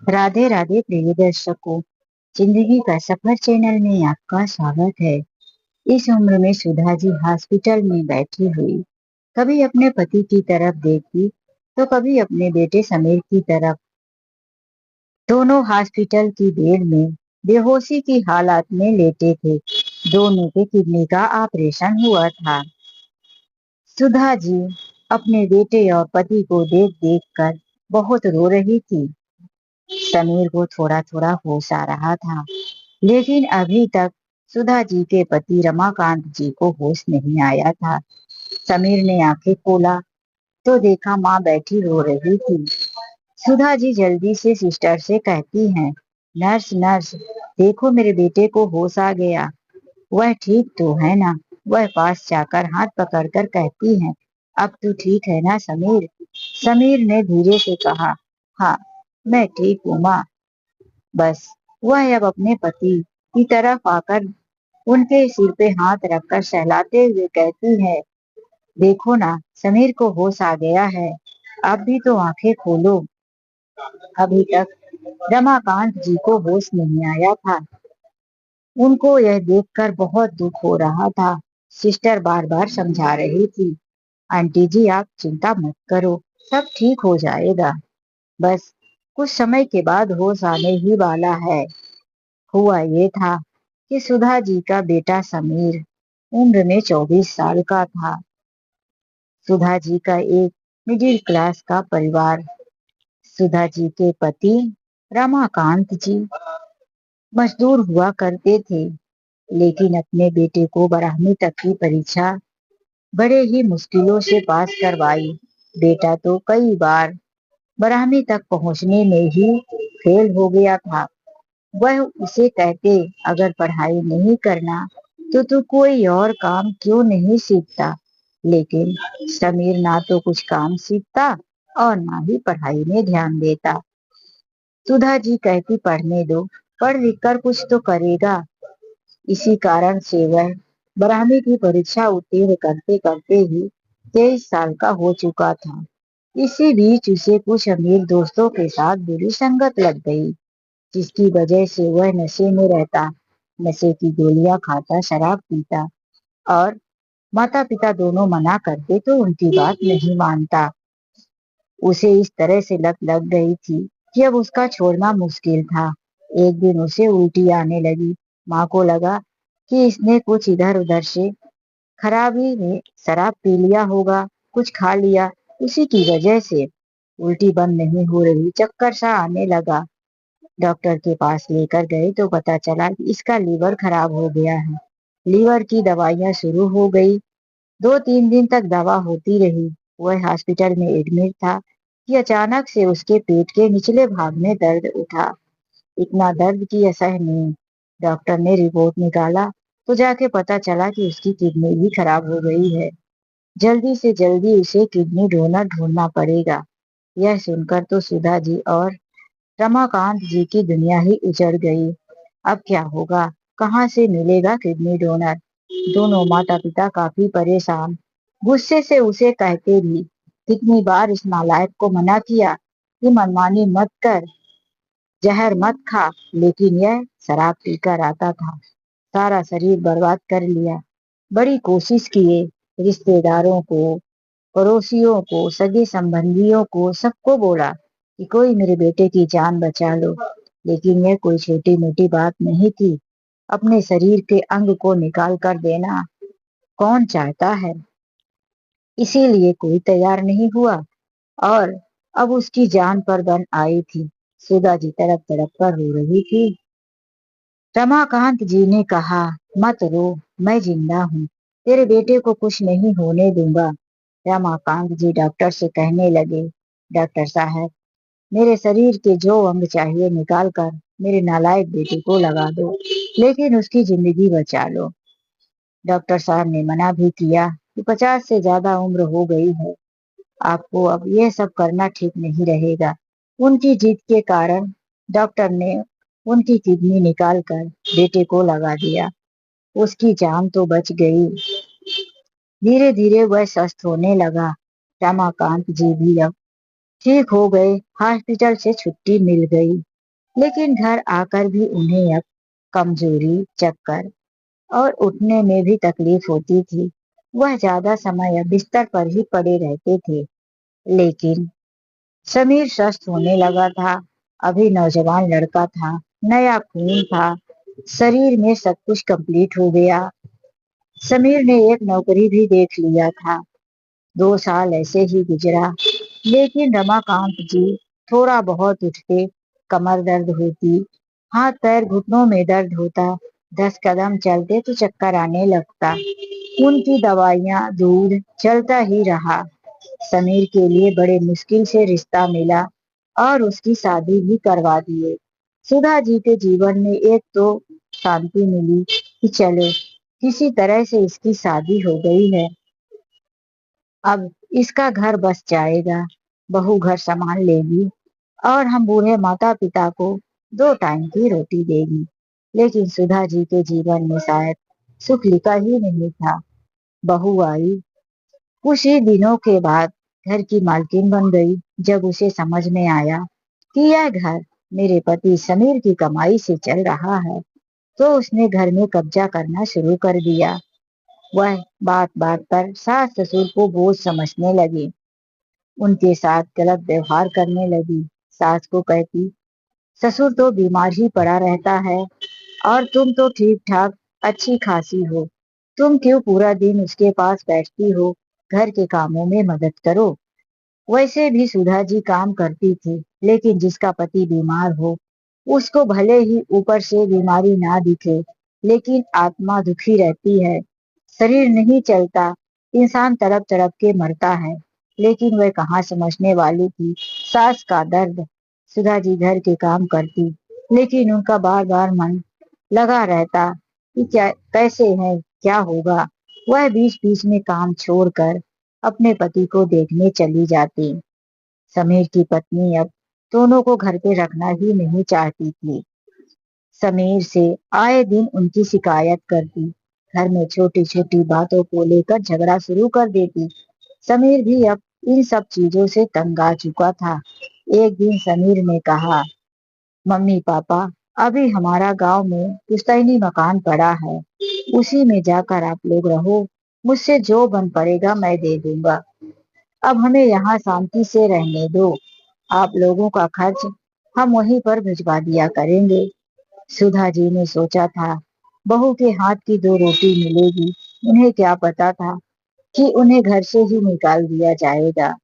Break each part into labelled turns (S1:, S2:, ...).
S1: राधे राधे प्रिय दर्शकों। जिंदगी का सफर चैनल में आपका स्वागत है। इस उम्र में सुधा जी हॉस्पिटल में बैठी हुई कभी अपने पति की तरफ देखती तो कभी अपने बेटे समीर की तरफ। दोनों हॉस्पिटल की बेड में बेहोशी की हालत में लेटे थे। दोनों के किडनी का ऑपरेशन हुआ था। सुधा जी अपने बेटे और पति को देख देख कर बहुत रो रही थी। समीर को थोड़ा थोड़ा होश आ रहा था, लेकिन अभी तक सुधा जी के पति रमाकांत जी को होश नहीं आया था। समीर ने आंखें खोला तो देखा माँ बैठी रो रही थी। सुधा जी जल्दी से सिस्टर से कहती हैं, नर्स नर्स, देखो मेरे बेटे को होश आ गया। वह ठीक तो है ना? वह पास जाकर हाथ पकड़कर कहती हैं, अब तू ठीक है ना समीर? समीर ने धीरे से कहा, हाँ, मैं ठीक हूँ माँ। बस वह अब अपने पति की तरफ आकर उनके सिर पे हाथ रखकर सहलाते हुए कहती है, देखो ना, समीर को होश आ गया है। अब भी तो आंखें खोलो। अभी तक रमाकांत जी को होश नहीं आया था। उनको यह देखकर बहुत दुख हो रहा था। सिस्टर बार बार समझा रही थी, आंटी जी आप चिंता मत करो, सब ठीक हो जाएगा। बस कुछ समय के बाद होश आने ही वाला है। हुआ ये था कि सुधा जी का बेटा समीर उम्र में 24 साल का था। सुधा जी का एक मिडिल क्लास का परिवार। सुधा जी के पति रमाकांत जी मजदूर हुआ करते थे, लेकिन अपने बेटे को 12वीं तक की परीक्षा बड़े ही मुश्किलों से पास करवाई। बेटा तो कई बार 12वीं तक पहुंचने में ही फेल हो गया था। वह उसे कहते, अगर पढ़ाई नहीं करना तो तू कोई और काम क्यों नहीं सीखता। लेकिन समीर ना तो कुछ काम सीखता और ना ही पढ़ाई में ध्यान देता। सुधा जी कहती, पढ़ने दो, पढ़ लिख कर कुछ तो करेगा। इसी कारण से वह 12वीं की परीक्षा उत्तीर्ण करते करते ही 23 साल का हो चुका था। इसी बीच उसे कुछ अमीर दोस्तों के साथ बुरी संगत लग गई, जिसकी वजह से वह नशे में रहता, नशे की गोलियां खाता, शराब पीता और माता पिता दोनों मना करते तो उनकी बात नहीं मानता। उसे इस तरह से लत लग गई थी कि अब उसका छोड़ना मुश्किल था। एक दिन उसे उल्टी आने लगी। माँ को लगा कि इसने कुछ इधर उधर से खराबी में शराब पी लिया होगा, कुछ खा लिया, उसी की वजह से उल्टी बंद नहीं हो रही, चक्कर सा आने लगा। डॉक्टर के पास लेकर गए तो पता चला कि इसका लीवर खराब हो गया है। लीवर की दवाइयां शुरू हो गई। 2-3 दिन तक दवा होती रही। वह हॉस्पिटल में एडमिट था कि अचानक से उसके पेट के निचले भाग में दर्द उठा। इतना दर्द कि असह नहीं। डॉक्टर ने रिपोर्ट निकाला तो जाके पता चला कि उसकी किडनी भी खराब हो गई है। जल्दी से जल्दी उसे किडनी डोनर ढूंढना पड़ेगा। यह सुनकर तो सुधा जी और रमाकांत जी की दुनिया ही उजड़ गई। अब क्या होगा? कहाँ से मिलेगा किडनी डोनर? दोनों माता पिता काफी परेशान। गुस्से से उसे कहते भी, कितनी बार इस नालायक को मना किया कि मनमानी मत कर, जहर मत खा, लेकिन यह शराब पीकर आता था। सारा शरीर बर्बाद कर लिया। बड़ी कोशिश किए, रिश्तेदारों को, पड़ोसियों को, सगे संबंधियों को, सबको बोला कि कोई मेरे बेटे की जान बचा लो, लेकिन यह कोई छोटी मोटी बात नहीं थी। अपने शरीर के अंग को निकाल कर देना कौन चाहता है? इसीलिए कोई तैयार नहीं हुआ और अब उसकी जान पर बन आई थी। सुधा जी तड़प तड़प कर रो रही थी। रमाकांत जी ने कहा, मत रो, मैं जिंदा हूँ, तेरे बेटे को कुछ नहीं होने दूंगा। रमाकांत जी डॉक्टर से कहने लगे, डॉक्टर साहब, मेरे शरीर के जो अंग चाहिए निकाल कर मेरे नालायक बेटे को लगा दो, लेकिन उसकी जिंदगी बचा लो। डॉक्टर साहब ने मना भी किया कि 50 से ज्यादा उम्र हो गई है, आपको अब यह सब करना ठीक नहीं रहेगा। उनकी जिद के कारण डॉक्टर ने उनकी किडनी निकाल कर बेटे को लगा दिया। उसकी जान तो बच गई। धीरे धीरे वह स्वस्थ होने लगा। रमाकांत जी भी अब ठीक हो गए। हॉस्पिटल से छुट्टी मिल गई। लेकिन घर आकर भी उन्हें अब कमजोरी, चक्कर और उठने में भी तकलीफ होती थी। वह ज्यादा समय अब बिस्तर पर ही पड़े रहते थे। लेकिन समीर स्वस्थ होने लगा था। अभी नौजवान लड़का था, नया खून था, शरीर में सब कुछ कंप्लीट हो गया। समीर ने एक नौकरी भी देख लिया था। 2 साल ऐसे ही गुजरा। लेकिन रमाकांत जी थोड़ा बहुत उठते, कमर दर्द होती, हाथ पैर घुटनों में दर्द होता, 10 कदम चलते तो चक्कर आने लगता। उनकी दवाइयाँ, दूध चलता ही रहा। समीर के लिए बड़े मुश्किल से रिश्ता मिला और उसकी शादी भी करवा दिए। सुधा जी के जीवन में एक तो शांति मिली कि चलो किसी तरह से इसकी शादी हो गई है। अब इसका घर बस जाएगा, बहू घर संभाल लेगी और हम बूढ़े माता पिता को 2 टाइम की रोटी देगी। लेकिन सुधा जी के जीवन में शायद सुख लिखा ही नहीं था। बहू आई, कुछ ही दिनों के बाद घर की मालकिन बन गई। जब उसे समझ में आया कि यह घर मेरे पति समीर की कमाई से चल रहा है, तो उसने घर में कब्जा करना शुरू कर दिया। वह बात बात पर सास ससुर को बोझ समझने लगी, उनके साथ गलत व्यवहार करने लगी। सास को कहती, ससुर तो बीमार ही पड़ा रहता है और तुम तो ठीक ठाक अच्छी खासी हो, तुम क्यों पूरा दिन उसके पास बैठती हो, घर के कामों में मदद करो। वैसे भी सुधा जी काम करती थी, लेकिन जिसका पति बीमार हो उसको भले ही ऊपर से बीमारी ना दिखे, लेकिन आत्मा दुखी रहती है। शरीर नहीं चलता, इंसान तड़प तड़प के मरता है। लेकिन वह कहाँ समझने वाली थी सास का दर्द। सुधा जी घर के काम करती, लेकिन उनका बार बार मन लगा रहता कि क्या कैसे है, क्या होगा। वह बीच बीच में काम छोड़कर अपने पति को देखने चली जाती। समीर की पत्नी अब दोनों को घर पे रखना ही नहीं चाहती थी। समीर से आए दिन उनकी शिकायत करती, घर में छोटी छोटी बातों को लेकर झगड़ा शुरू कर देती। समीर भी अब इन सब चीजों से तंग आ चुका था। एक दिन समीर ने कहा, मम्मी पापा, अभी हमारा गांव में पुश्तैनी मकान पड़ा है, उसी में जाकर आप लोग रहो, मुझसे जो बन पड़ेगा मैं दे दूंगा। अब हमें यहाँ शांति से रहने दो, आप लोगों का खर्च हम वहीं पर भिजवा दिया करेंगे। सुधा जी ने सोचा था बहू के हाथ की 2 रोटी मिलेगी, उन्हें क्या पता था कि उन्हें घर से ही निकाल दिया जाएगा।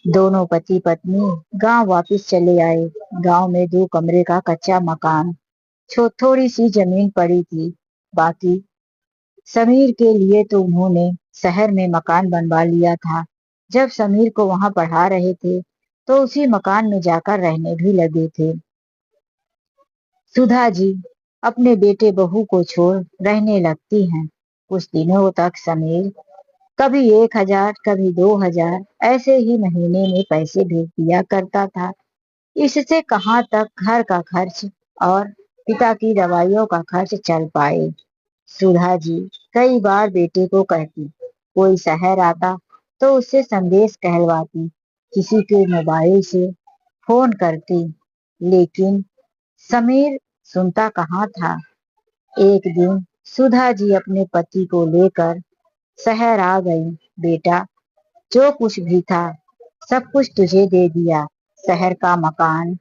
S1: दोनों पति पत्नी गांव वापस चले आए। गांव में 2 कमरे का कच्चा मकान, थोड़ी सी जमीन पड़ी थी। बाकी समीर के लिए तो उन्होंने शहर में मकान बनवा लिया था। जब समीर को वहां पढ़ा रहे थे, तो उसी मकान में जाकर रहने भी लगे थे। सुधा जी अपने बेटे बहू को छोड़ रहने लगती हैं। कुछ दिनों तक समीर कभी 1,000 कभी 2,000 ऐसे ही महीने में पैसे भेज दिया करता था। इससे कहाँ तक घर का खर्च और पिता की दवाइयों का खर्च चल पाए। सुधा जी कई बार बेटे को कहती, कोई शहर आता तो उससे संदेश कहलवाती, किसी के मोबाइल से फोन करती। लेकिन समीर सुनता कहाँ था। एक दिन सुधा जी अपने पति को लेकर शहर आ गई। बेटा, जो कुछ भी था सब कुछ तुझे दे दिया, शहर का मकान,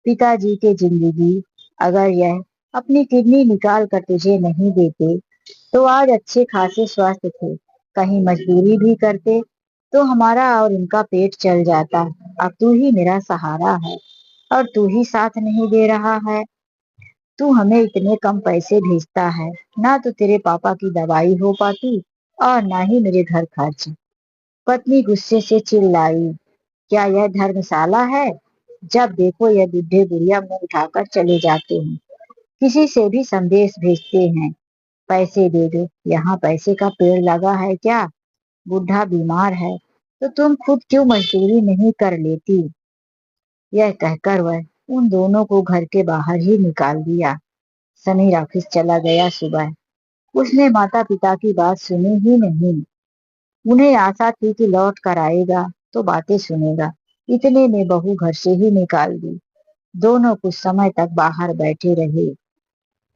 S1: पिताजी की जिंदगी। अगर यह अपनी किडनी निकाल कर तुझे नहीं देते तो आज अच्छे खासे स्वस्थ थे, कहीं मजदूरी भी करते तो हमारा और इनका पेट चल जाता। अब तू ही मेरा सहारा है और तू ही साथ नहीं दे रहा है। तू हमें इतने कम पैसे भेजता है, ना तो तेरे पापा की दवाई हो पाती और ना ही मेरे घर खर्च। पत्नी गुस्से से चिल्लाई, क्या यह धर्मशाला है? जब देखो यह बुढ़े बुढ़िया मुंह उठाकर चले जाते हैं, किसी से भी संदेश भेजते हैं, पैसे दे दो। यहाँ पैसे का पेड़ लगा है क्या? बुढ़ा बीमार है तो तुम खुद क्यों मजदूरी नहीं कर लेती? यह कहकर वह उन दोनों को घर के बाहर ही निकाल दिया। समीर ऑफिस चला गया। सुबह उसने माता पिता की बात सुनी ही नहीं। उन्हें आशा थी कि लौट कर आएगा तो बातें सुनेगा, इतने में बहू घर से ही निकाल दी। दोनों कुछ समय तक बाहर बैठे रहे।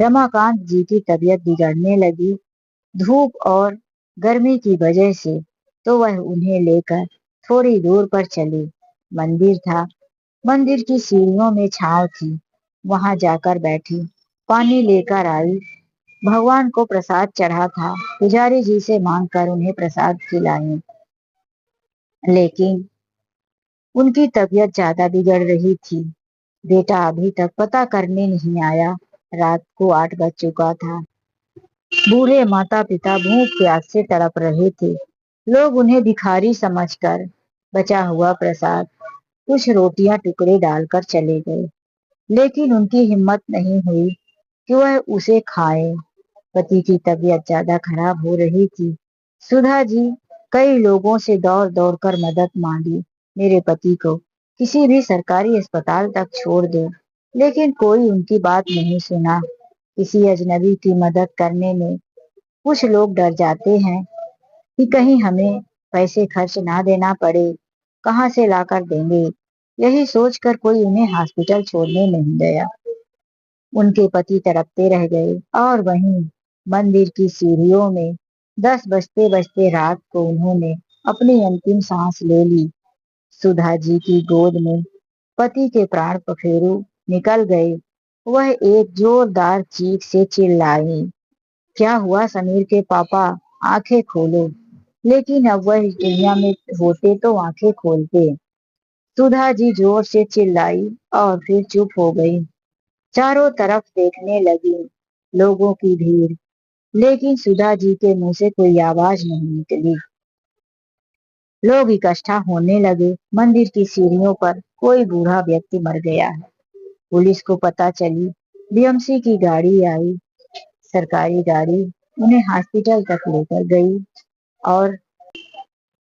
S1: रमाकांत जी की तबीयत बिगड़ने लगी, धूप और गर्मी की वजह से, तो वह उन्हें लेकर थोड़ी दूर पर चले। मंदिर था, मंदिर की सीढ़ियों में छांव थी, वहां जाकर बैठी, पानी लेकर आई, भगवान को प्रसाद चढ़ा था, पुजारी जी से मांगकर उन्हें प्रसाद खिलाए। लेकिन उनकी तबीयत ज्यादा बिगड़ रही थी। बेटा अभी तक पता करने नहीं आया। रात को 8 बज चुका था। बूढ़े माता पिता भूख प्यास से तड़प रहे थे। लोग उन्हें भिखारी समझकर बचा हुआ प्रसाद, कुछ रोटियां टुकड़े डालकर चले गए। लेकिन उनकी हिम्मत नहीं हुई कि वह उसे खाए। पति की तबीयत ज्यादा खराब हो रही थी। सुधा जी कई लोगों से दौड़ दौड़ कर मदद मांगी, मेरे पति को किसी भी सरकारी अस्पताल तक छोड़ दो, लेकिन कोई उनकी बात नहीं सुना। किसी अजनबी की मदद करने में कुछ लोग डर जाते हैं कि कहीं हमें पैसे खर्च ना देना पड़े, कहाँ से लाकर देंगे। यही सोचकर कोई उन्हें हॉस्पिटल छोड़ने नहीं गया। उनके पति तड़पते रह गए और वहीं मंदिर की सीढ़ियों में 10 बजते बजते रात को उन्होंने अपनी अंतिम सांस ले ली। सुधा जी की गोद में पति के प्राण पखेरु निकल गए। वह एक जोरदार चीख से चिल्लाई, क्या हुआ समीर के पापा, आंखें खोलो। लेकिन अब वह इस दुनिया में होते तो आंखें खोलते। सुधा जी जोर से चिल्लाई और फिर चुप हो गई। चारों तरफ देखने लगी, लोगों की भीड़, लेकिन सुधा जी के मुंह से कोई आवाज नहीं निकली। लोग इकट्ठा होने लगे। मंदिर की सीढ़ियों पर कोई बूढ़ा व्यक्ति मर गया है। पुलिस को पता चली, बीएमसी की गाड़ी आई, सरकारी गाड़ी उन्हें हॉस्पिटल तक लेकर गई और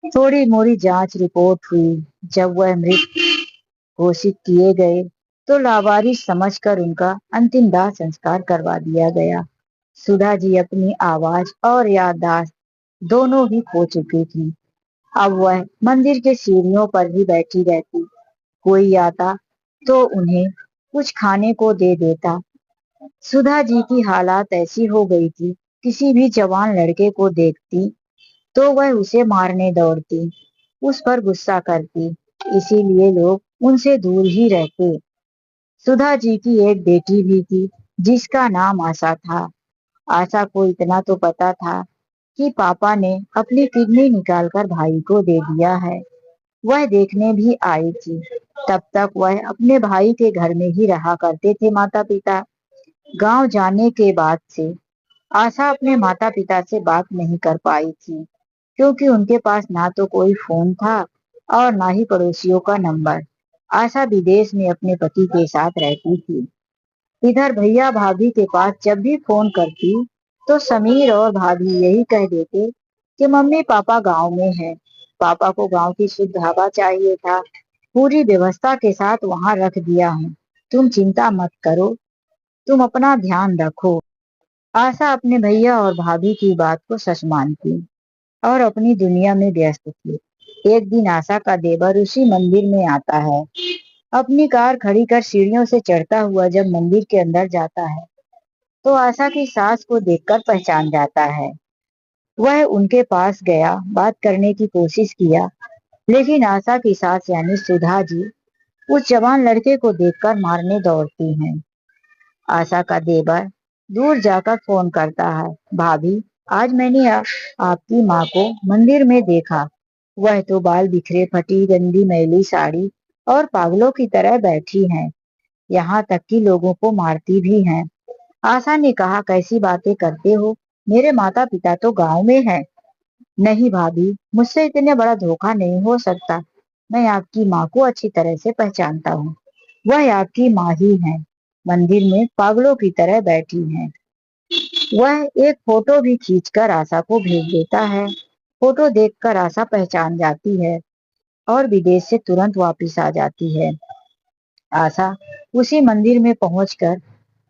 S1: थोड़ी मोड़ी जांच रिपोर्ट हुई। जब वह मृत घोषित किए गए तो लावारिस समझकर उनका अंतिम दाह संस्कार करवा दिया गया। सुधा जी अपनी आवाज और याददाश्त दोनों ही खो चुकी थी। अब वह मंदिर के सीढ़ियों पर ही बैठी रहती। कोई आता तो उन्हें कुछ खाने को दे देता। सुधा जी की हालात ऐसी हो गई थी, किसी भी जवान लड़के को देखती तो वह उसे मारने दौड़ती, उस पर गुस्सा करती। इसीलिए लोग उनसे दूर ही रहते। सुधा जी की एक बेटी भी थी जिसका नाम आशा था। आशा को इतना तो पता था कि पापा ने अपनी किडनी निकालकर भाई को दे दिया है। वह देखने भी आई थी। तब तक वह अपने भाई के घर में ही रहा करते थे माता पिता। गांव जाने के बाद से आशा अपने माता पिता से बात नहीं कर पाई थी, क्योंकि उनके पास ना तो कोई फोन था और ना ही पड़ोसियों का नंबर। आशा विदेश में अपने पति के साथ रहती थी। इधर भैया भाभी के पास जब भी फोन करती तो समीर और भाभी यही कह देते कि मम्मी पापा गांव में है। पापा को गांव की शुद्ध हवा चाहिए था, पूरी व्यवस्था के साथ वहां रख दिया हूँ, तुम चिंता मत करो, तुम अपना ध्यान रखो। आशा अपने भैया और भाभी की बात को सच मानती और अपनी दुनिया में व्यस्त थी। एक दिन आशा का देवर उसी मंदिर में आता है। अपनी कार खड़ी कर सीढ़ियों से चढ़ता हुआ जब मंदिर के अंदर जाता है तो आशा की सास को देखकर पहचान जाता है। वह उनके पास गया, बात करने की कोशिश किया, लेकिन आशा की सास यानी सुधा जी उस जवान लड़के को देखकर मारने दौड़ती हैं। आशा का देवर दूर जाकर फोन करता है, भाभी आज मैंने आपकी माँ को मंदिर में देखा। वह तो बाल बिखरे, फटी गंदी मैली साड़ी और पागलों की तरह बैठी हैं। यहाँ तक कि लोगों को मारती भी हैं। आशा ने कहा, कैसी बातें करते हो, मेरे माता पिता तो गांव में हैं। नहीं भाभी, मुझसे इतने बड़ा धोखा नहीं हो सकता। मैं आपकी माँ को अच्छी तरह से पहचानता हूँ। वह आपकी माँ ही है, मंदिर में पागलों की तरह बैठी हैं। वह एक फोटो भी खींचकर आशा को भेज देता है। फोटो देखकर आशा पहचान जाती है और विदेश से तुरंत वापस आ जाती है। आशा उसी मंदिर में पहुंचकर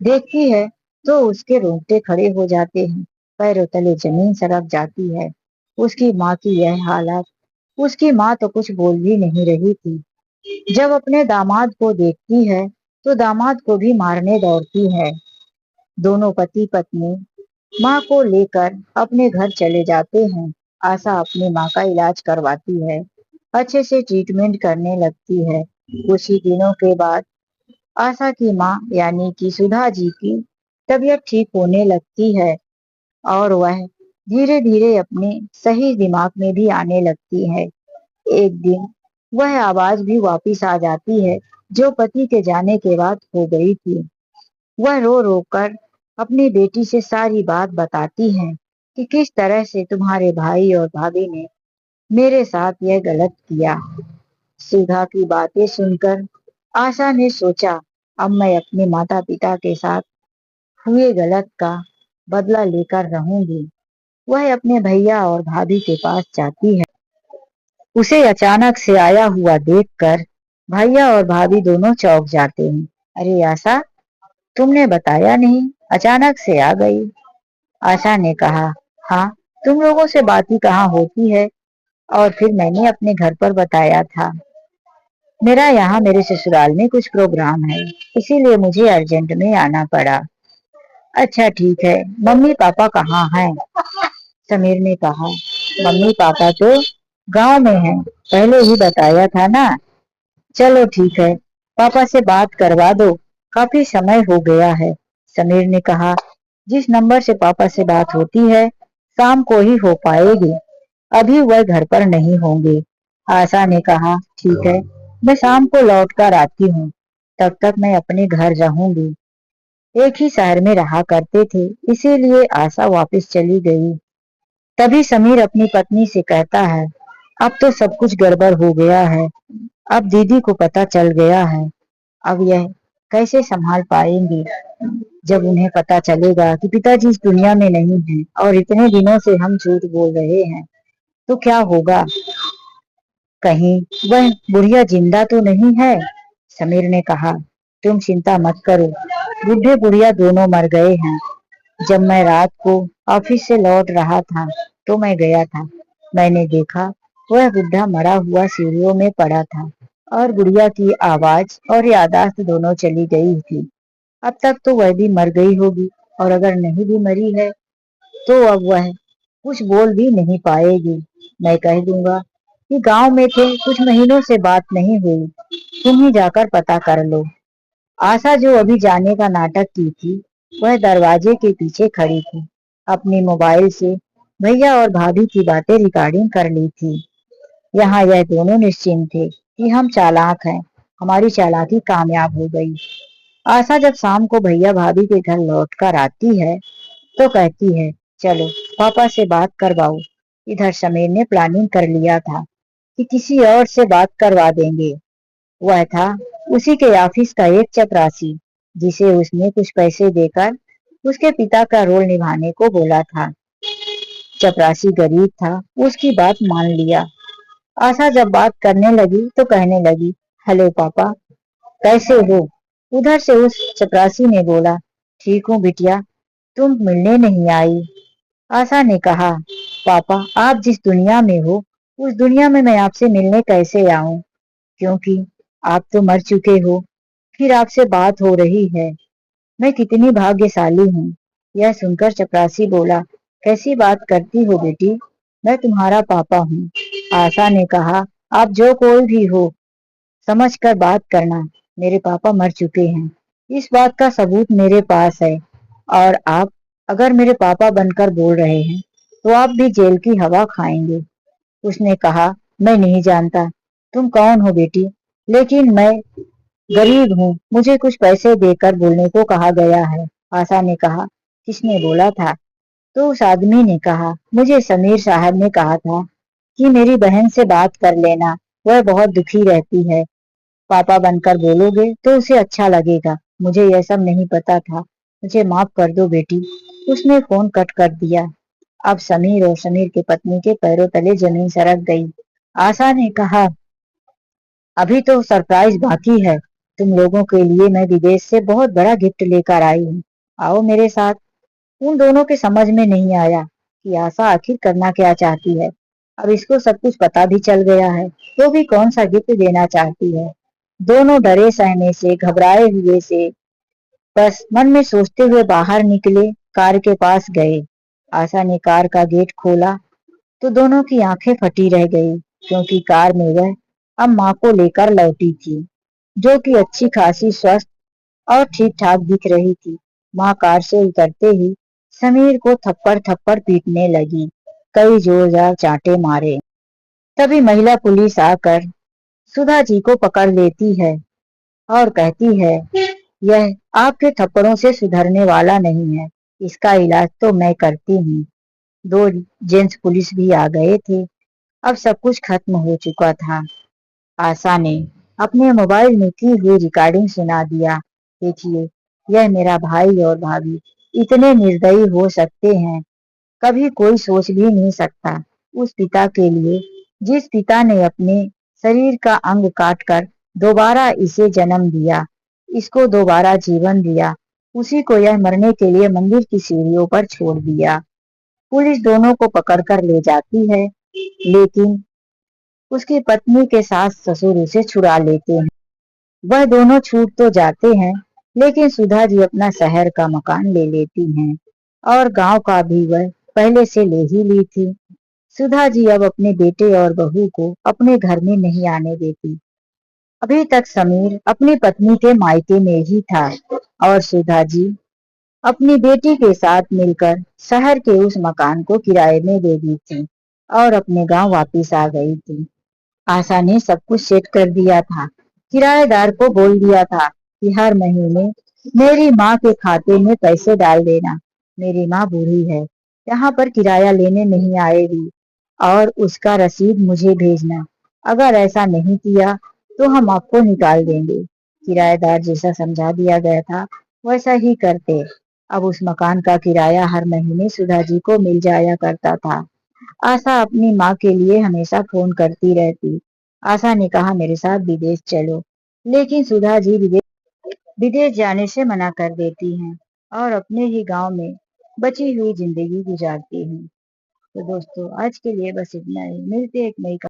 S1: देखती है तो उसके रोंगटे खड़े हो जाते हैं, पैरों तले जमीन सरक जाती है। उसकी माँ की यह हालत, उसकी माँ तो कुछ बोल भी नहीं रही थी। जब अपने दामाद को देखती है तो दामाद को भी मारने दौड़ती है। दोनों पति पत्नी माँ को लेकर अपने घर चले जाते हैं। आशा अपनी माँ का इलाज करवाती है, अच्छे से ट्रीटमेंट करने लगती है। कुछ ही दिनों के बाद आशा की माँ यानी कि सुधा जी की तबीयत ठीक होने लगती है और वह धीरे धीरे अपने सही दिमाग में भी आने लगती है। एक दिन वह आवाज भी वापिस आ जाती है जो पति के जाने के बाद हो गई थी। वह रो रो कर अपनी बेटी से सारी बात बताती है कि किस तरह से तुम्हारे भाई और भाभी ने मेरे साथ यह गलत किया। सुधा की बातें सुनकर आशा ने सोचा, अब मैं अपने माता पिता के साथ हुए गलत का बदला लेकर रहूंगी। वह अपने भैया और भाभी के पास जाती है। उसे अचानक से आया हुआ देखकर भैया और भाभी दोनों चौंक जाते हैं। अरे आशा, तुमने बताया नहीं, अचानक से आ गई। आशा ने कहा, हाँ, तुम लोगों से बात ही कहाँ होती है, और फिर मैंने अपने घर पर बताया था। मेरा यहाँ मेरे ससुराल में कुछ प्रोग्राम है, इसीलिए मुझे अर्जेंट में आना पड़ा। अच्छा ठीक है, मम्मी पापा कहाँ हैं? समीर ने कहा, मम्मी पापा तो गांव में हैं, पहले ही बताया था ना। चलो ठीक है, पापा से बात करवा दो, काफी समय हो गया है। समीर ने कहा, जिस नंबर से पापा से बात होती है शाम को ही हो पाएगी, अभी वह घर पर नहीं होंगे। आशा ने कहा, ठीक है, मैं शाम को लौट कर आती हूँ, तब तक मैं अपने घर रहूंगी। एक ही शहर में रहा करते थे, इसीलिए आशा वापस चली गई। तभी समीर अपनी पत्नी से कहता है, अब तो सब कुछ गड़बड़ हो गया है, अब दीदी को पता चल गया है, अब यह कैसे संभाल पाएंगी। जब उन्हें पता चलेगा कि पिताजी इस दुनिया में नहीं है और इतने दिनों से हम झूठ बोल रहे हैं, तो क्या होगा? कहीं वह बुढ़िया जिंदा तो नहीं है? समीर ने कहा, तुम चिंता मत करो, बुढ़े बुढ़िया दोनों मर गए हैं। जब मैं रात को ऑफिस से लौट रहा था तो मैं गया था, मैंने देखा वह बुढ़ा मरा हुआ सीढ़ियों में पड़ा था और गुड़िया की आवाज और यादाश्त दोनों चली गई थी। अब तक तो वह भी मर गई होगी, और अगर नहीं भी मरी है तो अब वह कुछ बोल भी नहीं पाएगी। मैं कह दूंगा कि गांव में थे, कुछ महीनों से बात नहीं हुई, तुम ही जाकर पता कर लो। आशा जो अभी जाने का नाटक की थी, वह दरवाजे के पीछे खड़ी थी, अपने मोबाइल से भैया और भाभी की बातें रिकॉर्डिंग कर ली थी। यहाँ यह दोनों निश्चिंत थे कि हम चालाक हैं, हमारी चालाकी कामयाब हो गई। आशा जब शाम को भैया भाभी के घर लौट कर आती है तो कहती है, चलो पापा से बात करवाओ। इधर समीर ने प्लानिंग कर लिया था कि किसी और से बात करवा देंगे। वह था उसी के ऑफिस का एक चपरासी, जिसे उसने कुछ पैसे देकर उसके पिता का रोल निभाने को बोला था। चपरासी गरीब था, उसकी बात मान लिया। आशा जब बात करने लगी तो कहने लगी, हेलो पापा, कैसे हो? उधर से उस चपरासी ने बोला, ठीक हूँ बिटिया, तुम मिलने नहीं आई। आशा ने कहा, पापा आप जिस दुनिया में हो उस दुनिया में मैं आपसे मिलने कैसे आऊं, क्योंकि आप तो मर चुके हो, फिर आपसे बात हो रही है, मैं कितनी भाग्यशाली हूँ। यह सुनकर चपरासी बोला, कैसी बात करती हो बेटी, मैं तुम्हारा पापा हूँ। आशा ने कहा, आप जो कोई भी हो समझ कर बात करना, मेरे पापा मर चुके हैं, इस बात का सबूत मेरे पास है, और आप अगर मेरे पापा बनकर बोल रहे हैं तो आप भी जेल की हवा खाएंगे। उसने कहा, मैं नहीं जानता तुम कौन हो बेटी, लेकिन मैं गरीब हूँ, मुझे कुछ पैसे देकर बोलने को कहा गया है। आशा ने कहा, किसने बोला था? तो उस आदमी ने कहा, मुझे समीर साहब ने कहा था कि मेरी बहन से बात कर लेना, वह बहुत दुखी रहती है, पापा बनकर बोलोगे तो उसे अच्छा लगेगा। मुझे यह सब नहीं पता था, मुझे माफ कर दो बेटी। उसने फोन कट कर दिया। अब समीर और समीर की पत्नी के पैरों तले जमीन सरक गई। आशा ने कहा, अभी तो सरप्राइज बाकी है, तुम लोगों के लिए मैं विदेश से बहुत बड़ा गिफ्ट लेकर आई हूँ, आओ मेरे साथ। उन दोनों के समझ में नहीं आया कि आशा आखिर करना क्या चाहती है। अब इसको सब कुछ पता भी चल गया है, तो भी कौन सा गिफ्ट देना चाहती है। दोनों डरे सहमे से, घबराए हुए से, बस मन में सोचते हुए बाहर निकले, कार के पास गए। आशा ने कार का गेट खोला तो दोनों की आंखें फटी रह गई, क्योंकि कार में वह अब माँ को लेकर लौटी थी, जो कि अच्छी खासी स्वस्थ और ठीक ठाक दिख रही थी। माँ कार से उतरते ही समीर को थप्पड़ थप्पड़ पीटने लगी, कई जोरदार चांटे मारे। तभी महिला पुलिस आकर सुधा जी को पकड़ लेती है और कहती है, यह आपके थप्पड़ों से सुधरने वाला नहीं है, इसका इलाज तो मैं करती हूँ। दो जेंट्स पुलिस भी आ गए थे। अब सब कुछ खत्म हो चुका था। आशा ने अपने मोबाइल में की हुई रिकॉर्डिंग सुना दिया। देखिए, यह मेरा भाई और भाभी इतने निर्दयी हो सकते हैं, कभी कोई सोच भी नहीं सकता। उस पिता के लिए, जिस पिता ने अपने शरीर का अंग काट कर दोबारा इसे जन्म दिया, इसको दोबारा जीवन दिया, उसी को यह मरने के लिए मंदिर की सीढ़ियों पर छोड़ दिया। पुलिस दोनों को पकड़कर ले जाती है, लेकिन उसकी पत्नी के सास ससुर उसे छुड़ा लेते हैं। वह दोनों छूट तो जाते हैं, लेकिन सुधा जी अपना शहर का मकान ले लेती हैं और गांव का भी वह पहले से ले ही ली थी। सुधा जी अब अपने बेटे और बहू को अपने घर में नहीं आने देती। अभी तक समीर अपनी पत्नी के मायके में ही था और सुधा जी अपनी बेटी के साथ मिलकर शहर के उस मकान को किराए में दे दी थी और अपने गांव वापिस आ गई थी। आशा ने सब कुछ सेट कर दिया था। किराएदार को बोल दिया था कि हर महीने मेरी माँ के खाते में पैसे डाल देना। मेरी माँ बूढ़ी है, यहाँ पर किराया लेने नहीं आएगी और उसका रसीद मुझे भेजना। अगर ऐसा नहीं किया तो हम आपको निकाल देंगे। किराएदार जैसा समझा दिया गया था वैसा ही करते। अब उस मकान का किराया हर महीने सुधा जी को मिल जाया करता था। आशा अपनी माँ के लिए हमेशा फोन करती रहती। आशा ने कहा, मेरे साथ विदेश चलो, लेकिन सुधा जी विदेश जाने से मना कर देती हैं और अपने ही गांव में बची हुई जिंदगी गुजारती हैं। तो दोस्तों, आज के लिए बस इतना ही। मिलते एक नई